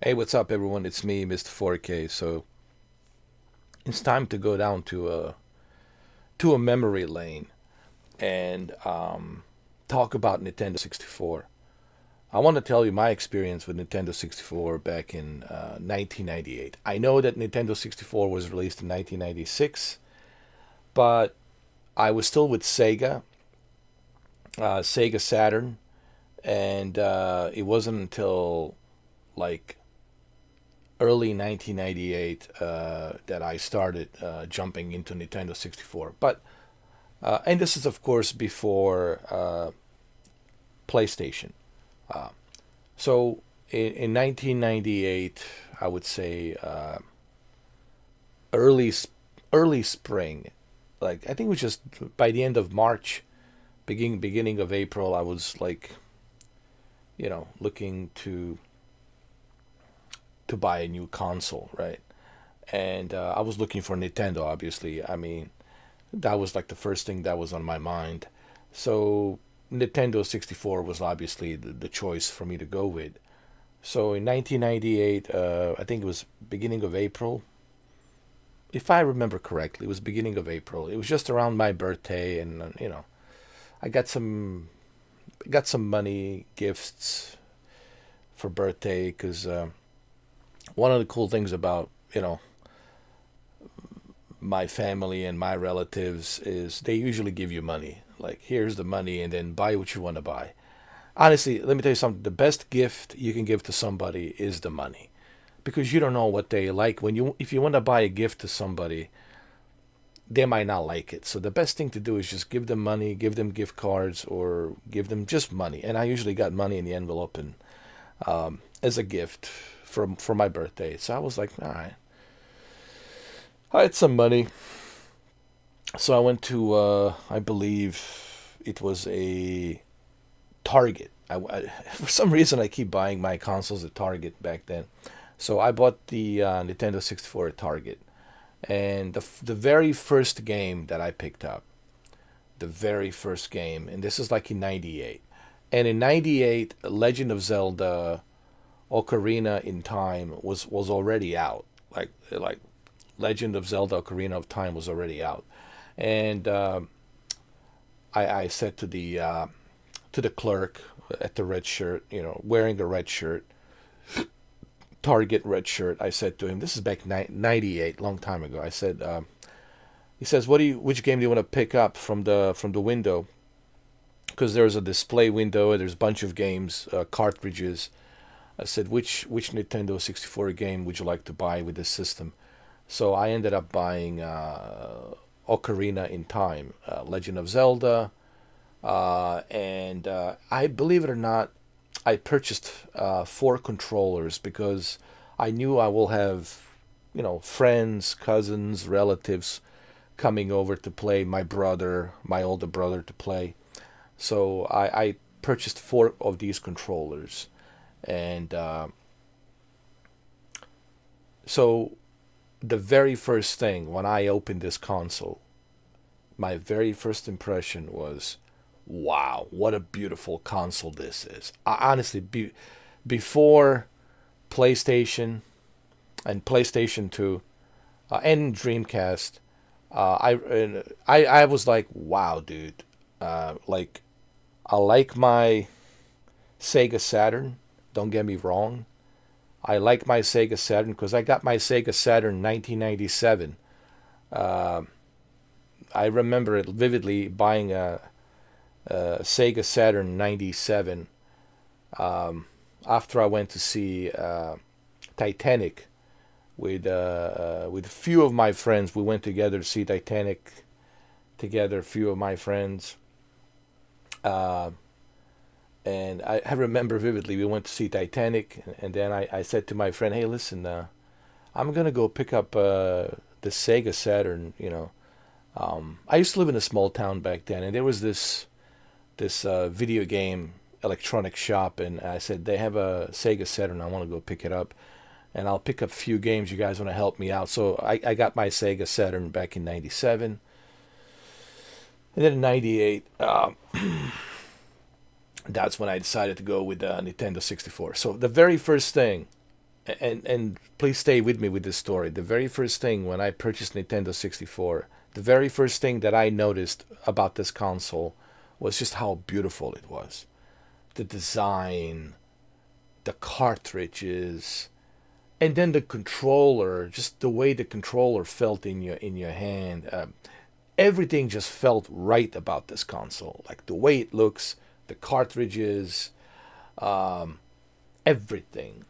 Hey, what's up, everyone? It's me, Mr. 4K. So it's time to go down to a memory lane and talk about Nintendo 64. I want to tell you my experience with Nintendo 64 back in 1998. I know that Nintendo 64 was released in 1996, but I was still with Sega Saturn, and it wasn't until like early 1998 that I started jumping into Nintendo 64. And this is of course before PlayStation. Uh, so in 1998, I would say early early spring, like I think it was just by the end of March, beginning of April, I was like looking to buy a new console, right? And I was looking for Nintendo, obviously. I mean, that was like the first thing that was on my mind. So Nintendo 64 was obviously the choice for me to go with. So in 1998, I think it was beginning of April. If I remember correctly, it was beginning of April. It was just around my birthday, and I got some money gifts for birthday because one of the cool things about my family and my relatives is they usually give you money. Like, here's the money, and then buy what you want to buy. Honestly, let me tell you something. The best gift you can give to somebody is the money, because you don't know what they like. If you want to buy a gift to somebody, they might not like it. So the best thing to do is just give them money, give them gift cards, or give them just money. And I usually got money in the envelope and as a gift for my birthday. So I was like, all right, I had some money. So I went to, I believe it was a Target. For some reason, I keep buying my consoles at Target back then. So I bought the Nintendo 64 at Target. And the very first game that I picked up, the very first game, and this is like in 98. And in 98, Legend of Zelda Ocarina in Time was already out. Like Legend of Zelda Ocarina of Time was already out. And I said to the clerk at the red shirt, wearing the red shirt, Target red shirt. I said to him, this is back 98, long time ago. I said, he says, which game do you want to pick up from the window? Because there's a display window and there's a bunch of games, cartridges. I said, which Nintendo 64 game would you like to buy with this system? So I ended up buying Ocarina in Time, Legend of Zelda, and I believe it or not, I purchased four controllers because I knew I will have, friends, cousins, relatives coming over to play. My brother, my older brother, to play. So I purchased four of these controllers, and so the very first thing when I opened this console, my very first impression was, wow, what a beautiful console this is. Honestly, before PlayStation and PlayStation 2 and Dreamcast, I was like, wow, dude. Like, I like my Sega Saturn. Don't get me wrong. I like my Sega Saturn because I got my Sega Saturn 1997. Uh, I remember it vividly buying a Sega Saturn 97 after I went to see Titanic with a few of my friends. We went together to see Titanic together, a few of my friends. Uh, and I remember vividly, we went to see Titanic, and then I said to my friend, hey, listen, I'm going to go pick up the Sega Saturn. I used to live in a small town back then, and there was this video game electronic shop, and I said, they have a Sega Saturn. I want to go pick it up, and I'll pick up a few games. You guys want to help me out? So I got my Sega Saturn back in 97. And then in 98, that's when I decided to go with the Nintendo 64. So the very first thing And please stay with me with this story. The very first thing when I purchased Nintendo 64, the very first thing that I noticed about this console was just how beautiful it was. The design, the cartridges, and then the controller, just the way the controller felt in your hand. Everything just felt right about this console. Like the way it looks, the cartridges, um, everything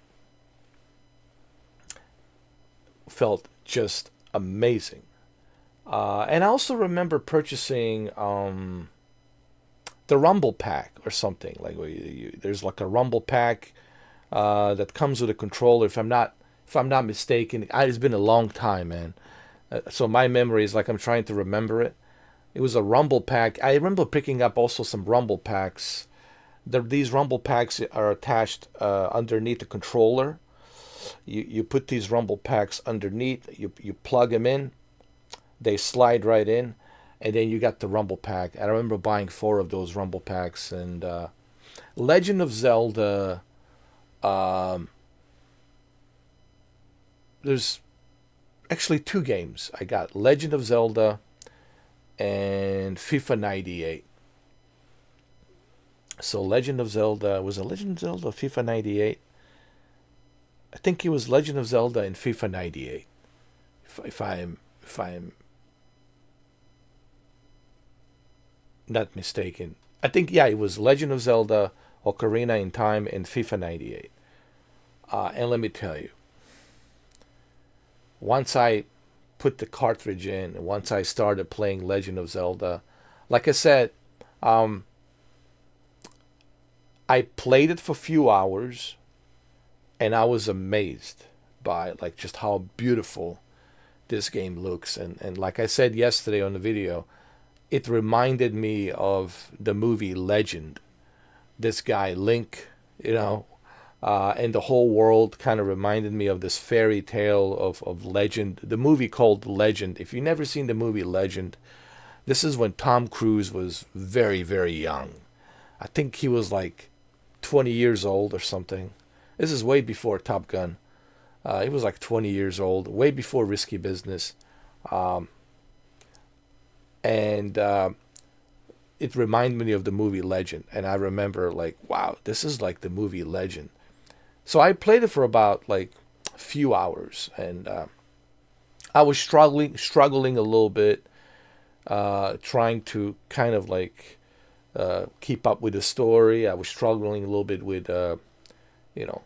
felt just amazing. And I also remember purchasing the Rumble Pack or something. Like there's like a Rumble Pack that comes with a controller. If I'm not mistaken, it's been a long time, man. So my memory is like I'm trying to remember it. It was a Rumble Pack. I remember picking up also some Rumble Packs. These Rumble Packs are attached underneath the controller. You put these Rumble Packs underneath. You plug them in. They slide right in, and then you got the Rumble Pack. I remember buying four of those Rumble Packs. And Legend of Zelda. Um, there's actually two games. I got Legend of Zelda and FIFA 98. So Legend of Zelda was a Legend of Zelda FIFA 98. I think it was Legend of Zelda and FIFA 98. If I'm not mistaken. I think yeah, it was Legend of Zelda, Ocarina in Time, and FIFA 98. And let me tell you, once I put the cartridge in, and once I started playing Legend of Zelda, like I said, um, I played it for a few hours, and I was amazed by like just how beautiful this game looks. And like I said yesterday on the video, it reminded me of the movie Legend. This guy Link, you know, and the whole world kind of reminded me of this fairy tale of Legend. The movie called Legend. If you've never seen the movie Legend, this is when Tom Cruise was very, very young. I think he was like 20 years old or something. This is way before Top Gun. He was like 20 years old, way before Risky Business. Um, and It reminded me of the movie Legend. And I remember like, wow, this is like the movie Legend. So I played it for about like a few hours, and I was struggling a little bit, trying to kind of like keep up with the story. I was struggling a little bit with, you know,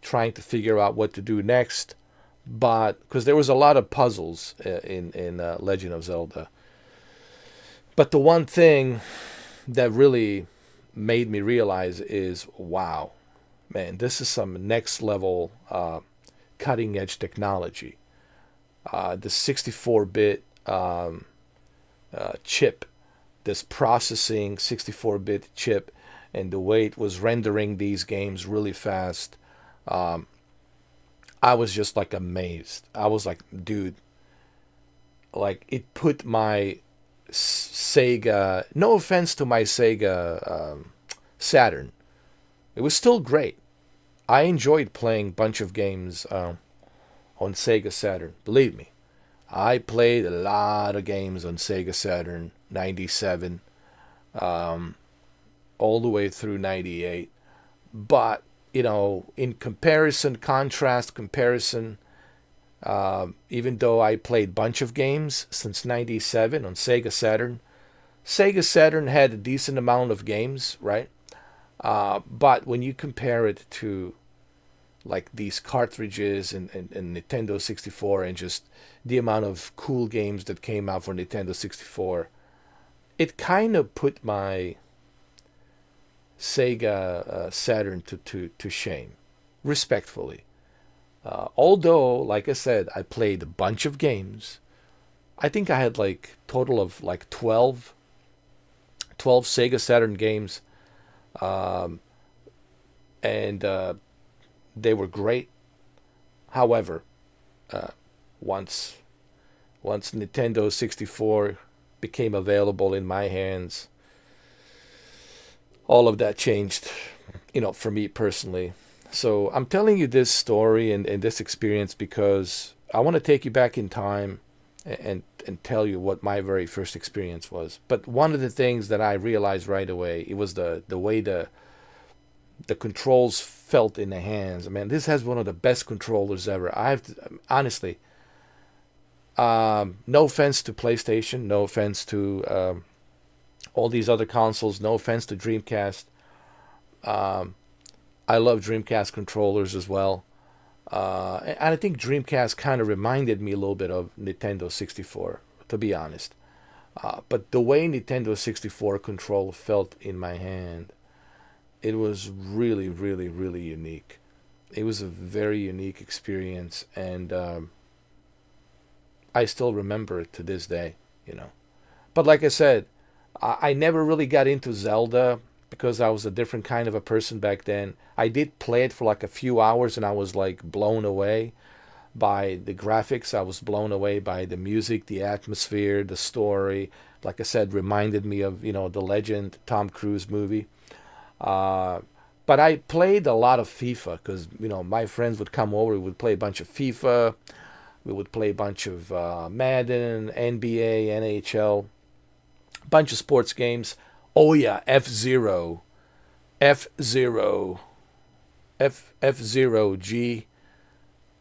trying to figure out what to do next. But because there was a lot of puzzles in Legend of Zelda, but the one thing that really made me realize is, wow, man, this is some next level cutting edge technology. The 64-bit chip, this processing 64-bit chip, and the way it was rendering these games really fast. Um, I was just like amazed. I was like, dude, like it put my Sega, no offense to my Sega Saturn, it was still great. I enjoyed playing a bunch of games on Sega Saturn. Believe me, I played a lot of games on Sega Saturn 97, um, all the way through 98. But, in comparison, even though I played a bunch of games since 97 on Sega Saturn had a decent amount of games, right? But when you compare it to like these cartridges and Nintendo 64 and just the amount of cool games that came out for Nintendo 64, it kind of put my Sega Saturn to shame, respectfully. Although, like I said, I played a bunch of games. I think I had like total of like 12 Sega Saturn games, um, and they were great. However, uh, once once Nintendo 64 became available in my hands, all of that changed, for me personally. So I'm telling you this story and this experience because I want to take you back in time and tell you what my very first experience was. But one of the things that I realized right away, it was the way the controls felt in the hands. I mean, this has one of the best controllers ever. I have to, honestly, no offense to PlayStation, no offense to all these other consoles, no offense to Dreamcast. Um, I love Dreamcast controllers as well. And I think Dreamcast kind of reminded me a little bit of Nintendo 64, to be honest. But the way Nintendo 64 control felt in my hand, it was really, really, really unique. It was a very unique experience, and I still remember it to this day, you know. But like I said, I never really got into Zelda because I was a different kind of a person back then. I did play it for like a few hours and I was like blown away by the graphics. I was blown away by the music, the atmosphere, the story. Like I said, reminded me of, the Legend Tom Cruise movie. Uh, but I played a lot of FIFA because, my friends would come over, we would play a bunch of FIFA, we would play a bunch of Madden, NBA, NHL, bunch of sports games. Oh yeah, F-Zero, F-Zero, F-Zero G.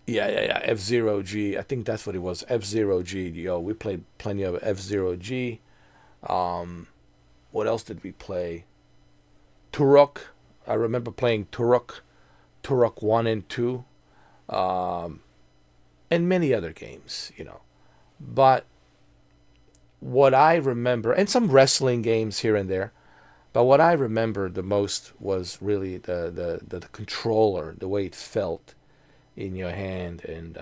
Yeah, F-Zero G. I think that's what it was. F-Zero G. Yo, we played plenty of F-Zero G. Um, what else did we play? Turok. I remember playing Turok, Turok 1 and 2, um, and many other games. But what I remember, and some wrestling games here and there, but what I remember the most was really the controller, the way it felt in your hand, and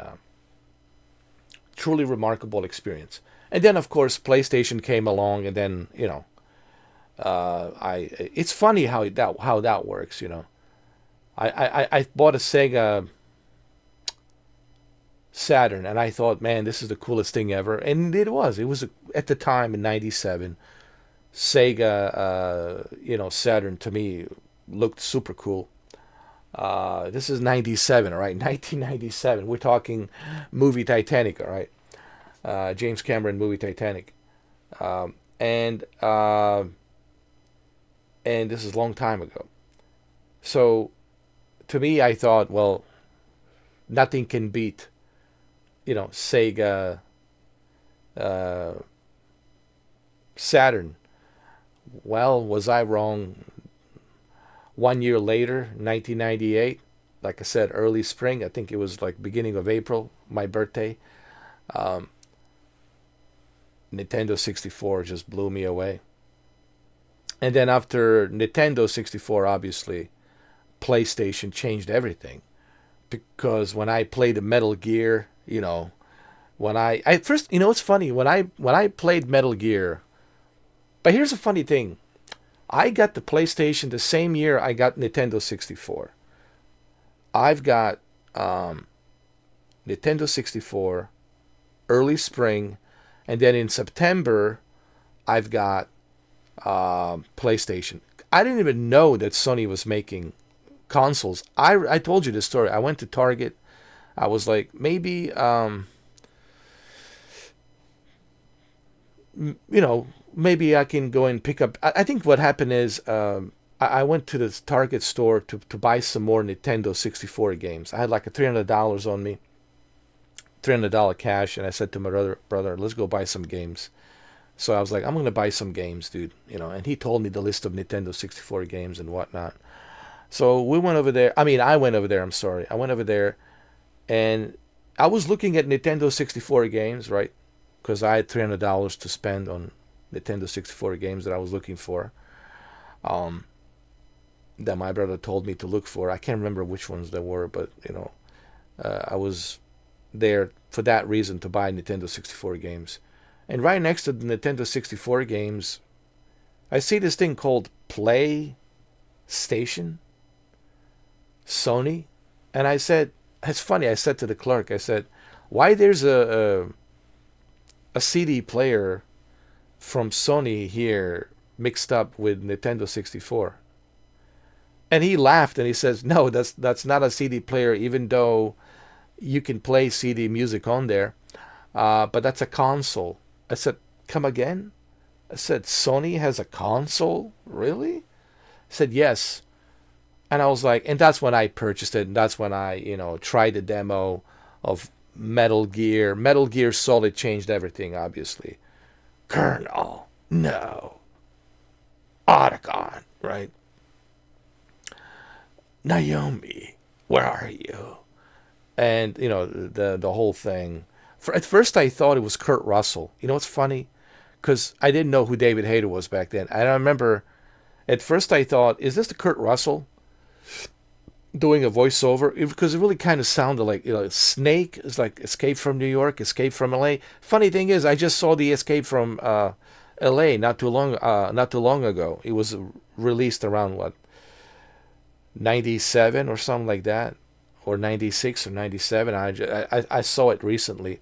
truly remarkable experience. And then, of course, PlayStation came along, and then I. It's funny how that works. I bought a Sega Saturn, and I thought, man, this is the coolest thing ever, and it was. It was at the time in '97. Sega, Saturn to me looked super cool. This is '97, all right, 1997. We're talking movie Titanic, all right, James Cameron movie Titanic, um, and uh, and this is a long time ago. So to me, I thought, well, nothing can beat, Sega uh, Saturn. Well, was I wrong? 1 year later, 1998, like I said, early spring. I think it was like beginning of April, my birthday. Um, Nintendo 64 just blew me away. And then after Nintendo 64, obviously, PlayStation changed everything. Because when I played the Metal Gear, when I first, it's funny when I played Metal Gear. But here's a funny thing: I got the PlayStation the same year I got Nintendo 64. I've got um, Nintendo 64 early spring, and then in September I've got PlayStation. I didn't even know that Sony was making consoles. I told you this story. I went to Target. I was like, maybe maybe I can go and pick up. I think what happened is I went to the Target store to buy some more Nintendo 64 games. I had like a $300 on me, $300 cash, and I said to my brother, let's go buy some games. So I was like, I'm gonna buy some games, dude. And he told me the list of Nintendo 64 games and whatnot. So we went over there. I mean, I went over there. I'm sorry. I went over there, and I was looking at Nintendo 64 games, right? Because I had $300 to spend on Nintendo 64 games that I was looking for. Um, that my brother told me to look for. I can't remember which ones they were, but I was there for that reason to buy Nintendo 64 games. And right next to the Nintendo 64 games, I see this thing called PlayStation, Sony, and I said, it's funny. I said to the clerk, I said, why there's a CD player from Sony here mixed up with Nintendo 64? And he laughed and he says, "No, that's not a CD player, even though you can play CD music on there. But that's a console." I said, "Come again?" I said, "Sony has a console? Really?" He said, "Yes." And I was like, and that's when I purchased it, and that's when I, tried the demo of Metal Gear. Metal Gear Solid changed everything, obviously. Colonel, no. Otacon, right? Naomi, where are you? And the whole thing. At first, I thought it was Kurt Russell. You know what's funny? Because I didn't know who David Hayter was back then. And I remember at first I thought, is this the Kurt Russell doing a voiceover? Because it really kind of sounded like, Snake is like Escape from New York, Escape from L.A. Funny thing is, I just saw the Escape from L.A. not too long ago. It was released around what, 97 or something like that, or 96 or 97. I saw it recently,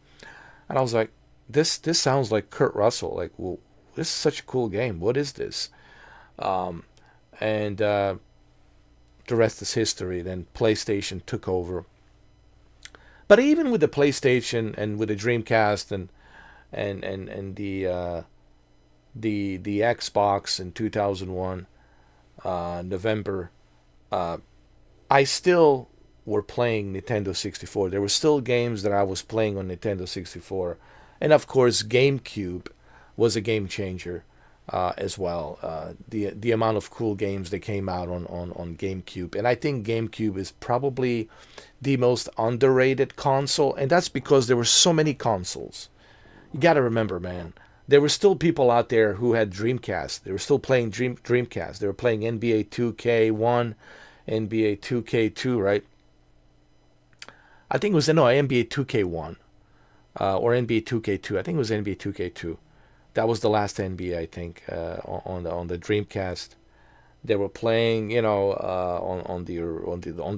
and I was like, this sounds like Kurt Russell. Like, well, this is such a cool game. What is this? And the rest is history. Then PlayStation took over. But even with the PlayStation and with the Dreamcast and the Xbox in 2001 November, I still were playing Nintendo 64. There were still games that I was playing on Nintendo 64, and of course GameCube was a game changer as well. The amount of cool games that came out on GameCube, and I think GameCube is probably the most underrated console, and that's because there were so many consoles. You got to remember, man. There were still people out there who had Dreamcast. They were still playing Dreamcast. They were playing NBA 2K1, NBA 2K2, right? I think it was no NBA 2K1 or NBA 2K2. I think it was NBA 2K2. That was the last NBA, I think, on the Dreamcast. They were playing, on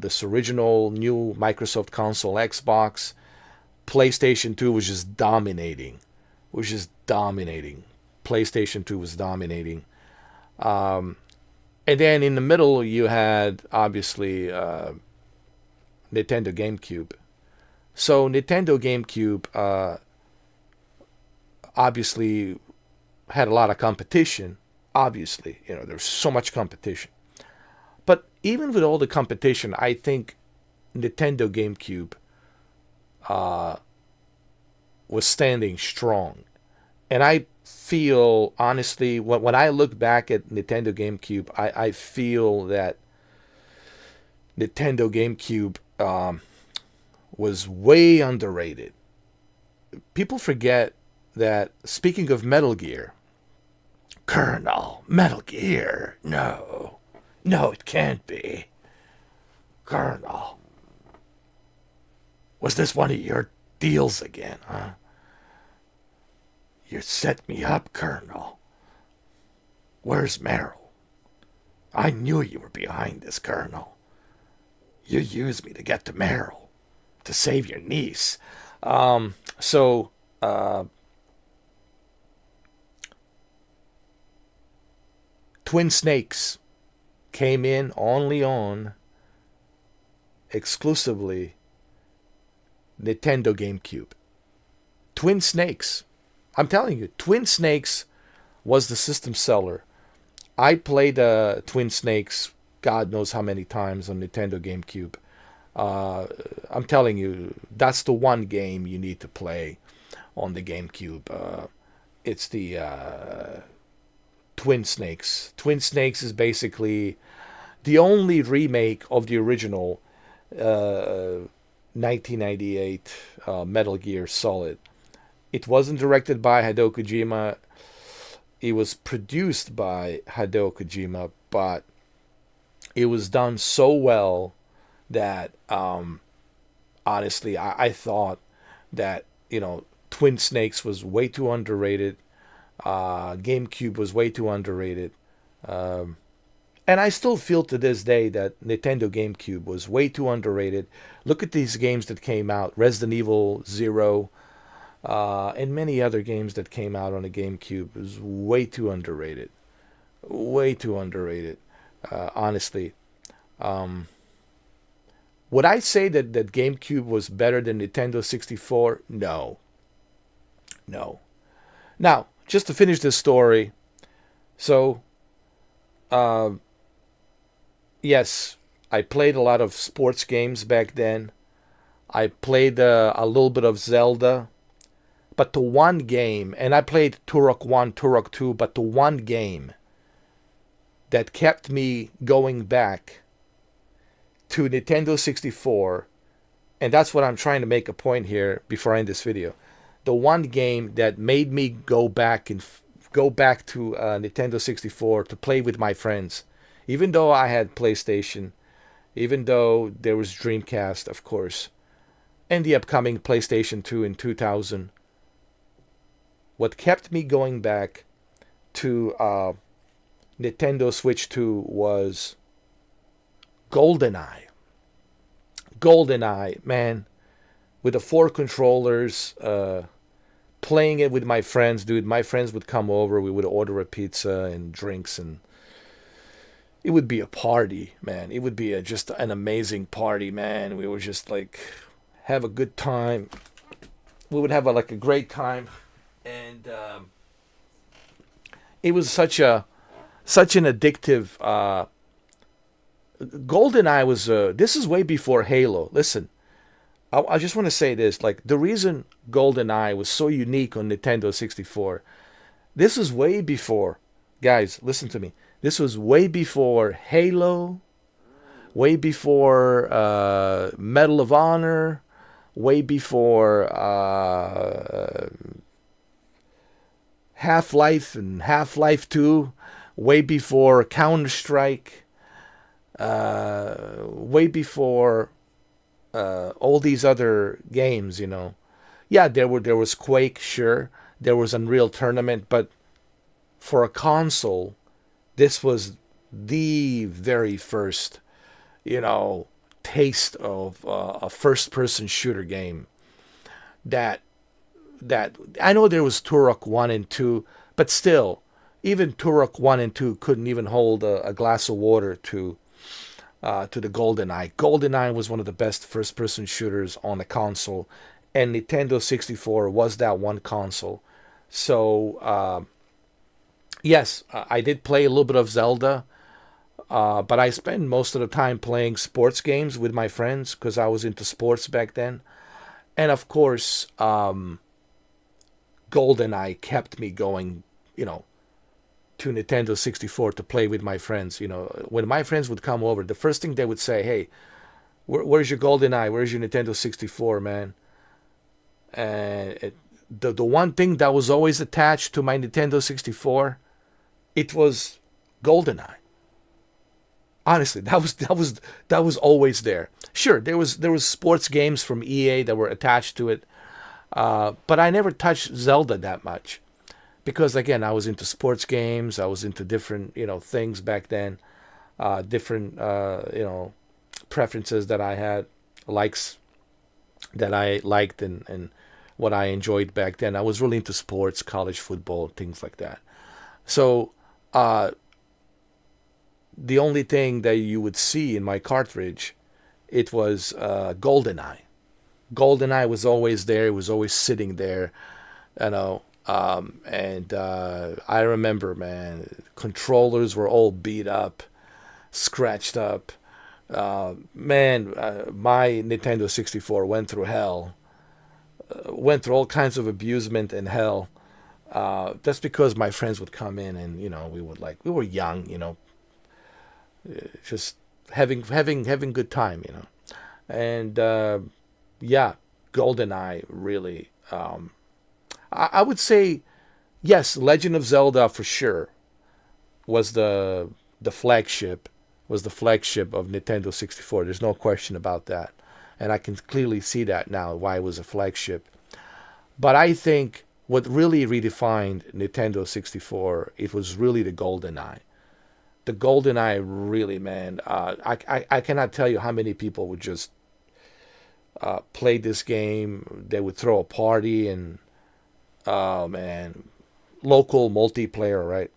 this original new Microsoft console, Xbox. PlayStation 2 was just dominating. PlayStation 2 was dominating. And then in the middle, you had obviously Nintendo GameCube. So Nintendo GameCube obviously had a lot of competition. Obviously, there's so much competition. But even with all the competition, I think Nintendo GameCube was standing strong. And I feel, honestly, when I look back at Nintendo GameCube, I feel that Nintendo GameCube was way underrated. People forget that, speaking of Metal Gear, Colonel, Metal Gear, no. No, it can't be. Colonel, was this one of your deals again, huh? You set me up, Colonel. Where's Meryl? I knew you were behind this, Colonel. You used me to get to Meryl, to save your niece. So, Twin Snakes came in only on exclusively Nintendo GameCube. Twin Snakes. I'm telling you, Twin Snakes was the system seller. I played Twin Snakes God knows how many times on Nintendo GameCube. I'm telling you, that's the one game you need to play on the GameCube. It's the Twin Snakes. Twin Snakes is basically the only remake of the original 1998 Metal Gear Solid. It wasn't directed by Hideo Kojima. It was produced by Hideo Kojima, but it was done so well that honestly, I thought that Twin Snakes was way too underrated. GameCube was way too underrated. And I still feel to this day that Nintendo GameCube was way too underrated. Look at these games that came out: Resident Evil 0, and many other games that came out on the GameCube. It was way too underrated. Way too underrated, honestly. Would I say that GameCube was better than Nintendo 64? No, no. Now, just to finish this story, so uh, yes, I played a lot of sports games back then. I played a little bit of Zelda, but the one game, and I played Turok 1, Turok 2, but the one game that kept me going back to Nintendo 64, and that's what I'm trying to make a point here before I end this video. The one game that made me go back to Nintendo 64 to play with my friends, even though I had PlayStation, even though there was Dreamcast, of course, and the upcoming PlayStation 2 in 2000. What kept me going back to Nintendo Switch 2 was GoldenEye. GoldenEye, man, with the four controllers, playing it with my friends, dude. My friends would come over, we would order a pizza and drinks, and it would be a party, man. It would be just an amazing party, man. We would just like have a good time. We would have like a great time, and it was such an addictive. GoldenEye was. This is way before Halo. Listen, I just want to say this. Like the reason GoldenEye was so unique on Nintendo 64. This was way before. Guys, listen to me. This was way before Halo. Way before Medal of Honor. Way before Half-Life and Half-Life 2. Way before Counter-Strike. Way before all these other games, you know. Yeah, there was Quake, sure. There was Unreal Tournament, but for a console, this was the very first, you know, taste of a first-person shooter game. That that I know there was Turok 1 and 2, but still, even Turok 1 and 2 couldn't even hold a glass of water to the GoldenEye. GoldenEye was one of the best first-person shooters on the console, and Nintendo 64 was that one console. So, yes, I did play a little bit of Zelda, but I spent most of the time playing sports games with my friends because I was into sports back then. And of course, GoldenEye kept me going, you know, to Nintendo 64 to play with my friends. You know, when my friends would come over, the first thing they would say, "Hey, where's your GoldenEye? Where's your Nintendo 64, man?" And the one thing that was always attached to my Nintendo 64, it was GoldenEye. Honestly, that was always there. Sure, there was sports games from EA that were attached to it, but I never touched Zelda that much because again, I was into sports games. I was into different things back then, different preferences that I had, likes that I liked, and what I enjoyed back then. I was really into sports, college football, things like that. So the only thing that you would see in my cartridge, it was GoldenEye. GoldenEye was always there. It was always sitting there, you know. And I remember, man, controllers were all beat up, scratched up. Man, my Nintendo 64 went through hell, went through all kinds of abusement and hell. That's because my friends would come in and we were young, just having good time, and yeah, GoldenEye really. I would say yes, Legend of Zelda for sure was the flagship was the flagship of Nintendo 64. There's no question about that, and I can clearly see that now why it was a flagship. But I think what really redefined Nintendo 64, it was really the GoldenEye. The GoldenEye really, man. I cannot tell you how many people would just play this game. They would throw a party and oh man, local multiplayer, right?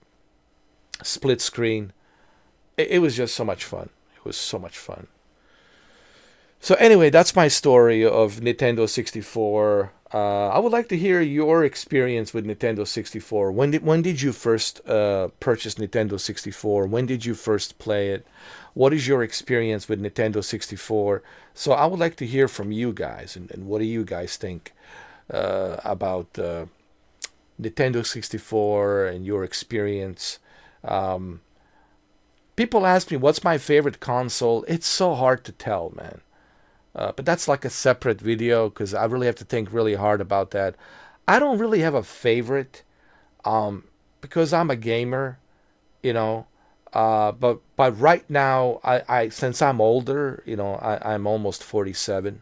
Split screen. It was just so much fun. It was so much fun. So anyway, that's my story of Nintendo 64. I would like to hear your experience with Nintendo 64. When did you first purchase Nintendo 64? When did you first play it? What is your experience with Nintendo 64? So I would like to hear from you guys, and what do you guys think about Nintendo 64 and your experience? Um, People ask me what's my favorite console. It's so hard to tell, man. But that's like a separate video because I really have to think really hard about that. I don't really have a favorite because I'm a gamer, you know. But right now, I since I'm older, I'm almost 47.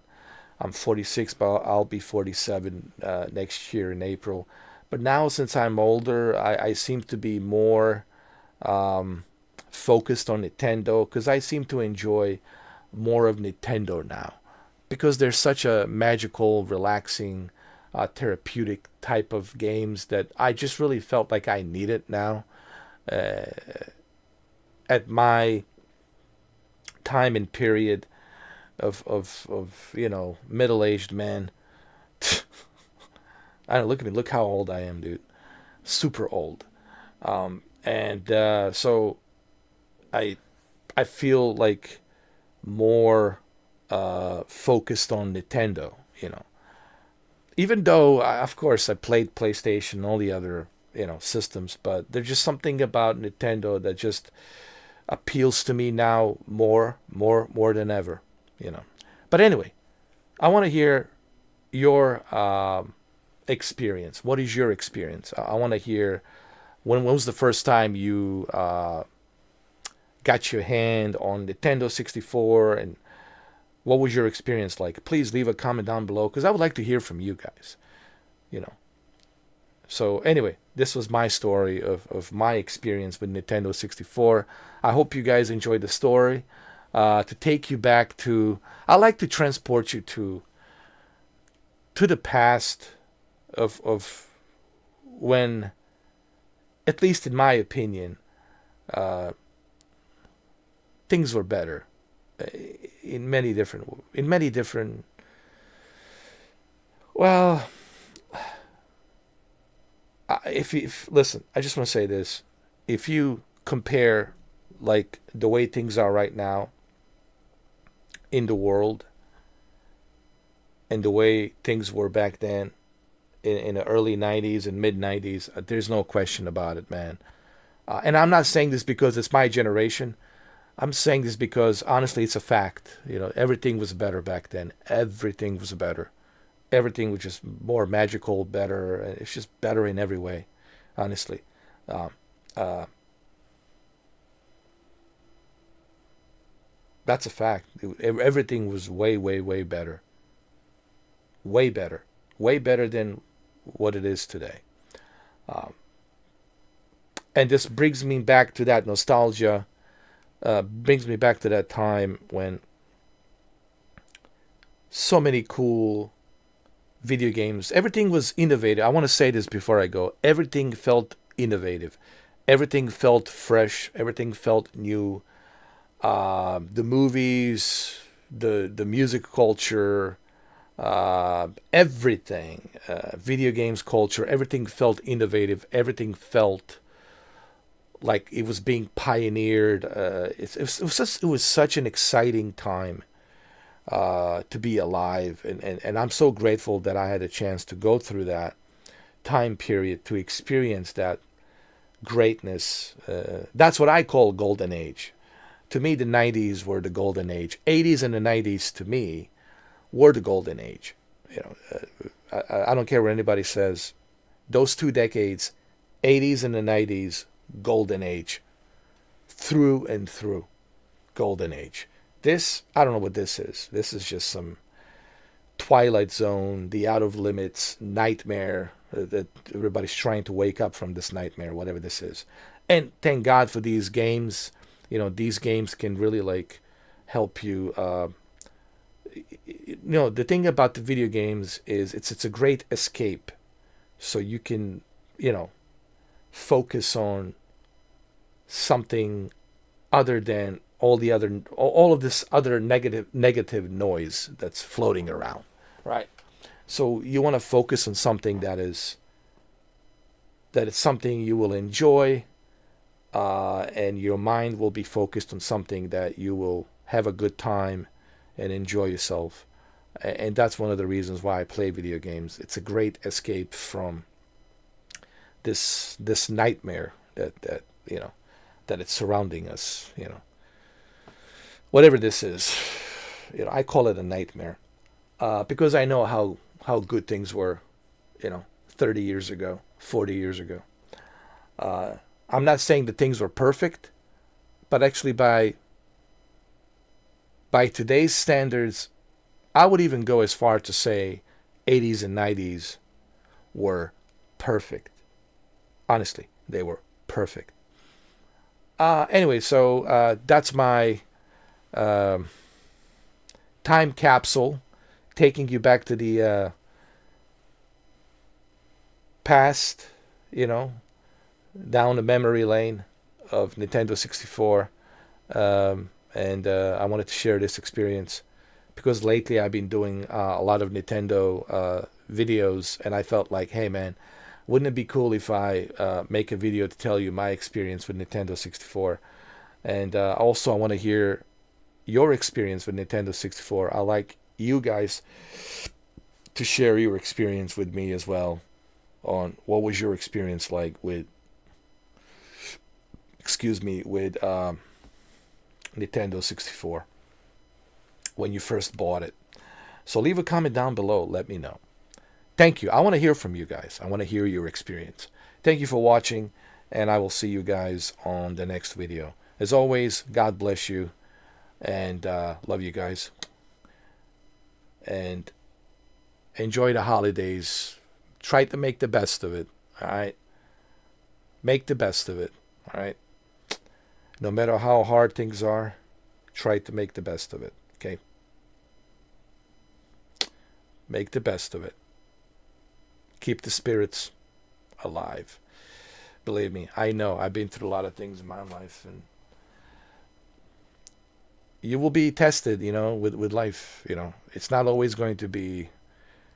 I'm 46, but I'll be 47 next year in April. But now, since I'm older, I seem to be more um, focused on Nintendo because I seem to enjoy more of Nintendo now because they're such a magical, relaxing, therapeutic type of games that I just really felt like I need it now. Uh, at my time and period of middle-aged man, I don't look at me, look how old I am, dude. Super old. And so I I feel like more focused on Nintendo, you know. Even though, of course, I played PlayStation and all the other, systems, but there's just something about Nintendo that just appeals to me now more than ever, you know. But anyway, I want to hear your experience. What is your experience? I want to hear when was the first time you got your hand on Nintendo 64 and what was your experience like? Please leave a comment down below because I would like to hear from you guys, you know. So anyway, this was my story of my experience with Nintendo 64. I hope you guys enjoyed the story. To take you back to, I like to transport you to the past of when, at least in my opinion, uh, things were better uh, in many different. Well, if listen, I just want to say this: if you compare like the way things are right now in the world and the way things were back then in the early 90s and mid 90s, there's no question about it, man. And I'm not saying this because it's my generation. I'm saying this because honestly, it's a fact. Everything was better back then. Everything was better. Everything was just more magical, better. It's just better in every way, honestly. Um, uh, that's a fact. Everything was way, way, way better. Way better. Way better than what it is today. Um, and this brings me back to that nostalgia. Brings me back to that time when so many cool video games. Everything was innovative. I want to say this before I go. Everything felt innovative. Everything felt fresh. Everything felt new. The movies, the music culture, everything, video games culture. Everything felt innovative. Everything felt like it was being pioneered. It was such an exciting time to be alive. And I'm so grateful that I had a chance to go through that time period to experience that greatness. That's what I call golden age. To me, the 90s were the golden age. 80s and the 90s, to me, were the golden age. I don't care what anybody says. Those 2 decades, 80s and the 90s, golden age. Through and through, golden age. This, I don't know what this is. This is just some Twilight Zone, the Out of Limits nightmare that everybody's trying to wake up from this nightmare, whatever this is. And thank God for these games. These games can really like help you. The thing about the video games is it's a great escape, so you can you know focus on something other than all of this other negative noise that's floating around, right? So you want to focus on something that is something you will enjoy, and your mind will be focused on something that you will have a good time and enjoy yourself. And that's one of the reasons why I play video games. It's a great escape from this nightmare that that it's surrounding us. Whatever this is, I call it a nightmare, because I know how good things were, 30 years ago, 40 years ago. I'm not saying that things were perfect, but actually by today's standards, I would even go as far to say 80s and 90s were perfect. Honestly, they were perfect. Anyway, so that's my time capsule, taking you back to the past, down the memory lane of Nintendo 64. And I wanted to share this experience because lately I've been doing a lot of Nintendo videos, and I felt like, hey man, wouldn't it be cool if I make a video to tell you my experience with Nintendo 64? And also I want to hear your experience with Nintendo 64. I like you guys to share your experience with me as well on what was your experience like with, with Nintendo 64 when you first bought it. So leave a comment down below. Let me know. Thank you. I want to hear from you guys. I want to hear your experience. Thank you for watching, and I will see you guys on the next video. As always, God bless you, and love you guys. And enjoy the holidays. Try to make the best of it. All right? Make the best of it. All right? No matter how hard things are, try to make the best of it. Okay? Make the best of it. Keep the spirits alive. Believe me, I know. I've been through a lot of things in my life, and you will be tested, with life. It's not always going to be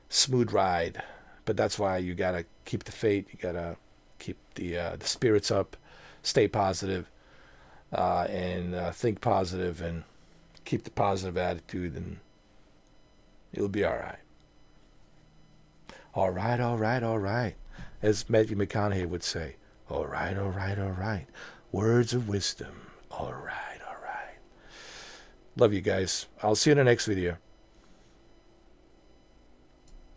smooth ride, but that's why you gotta keep the faith. You gotta keep the spirits up, stay positive, and think positive, and keep the positive attitude, and you'll be all right. All right, all right, all right. As Matthew McConaughey would say, all right, all right, all right. Words of wisdom. All right, all right. Love you guys. I'll see you in the next video.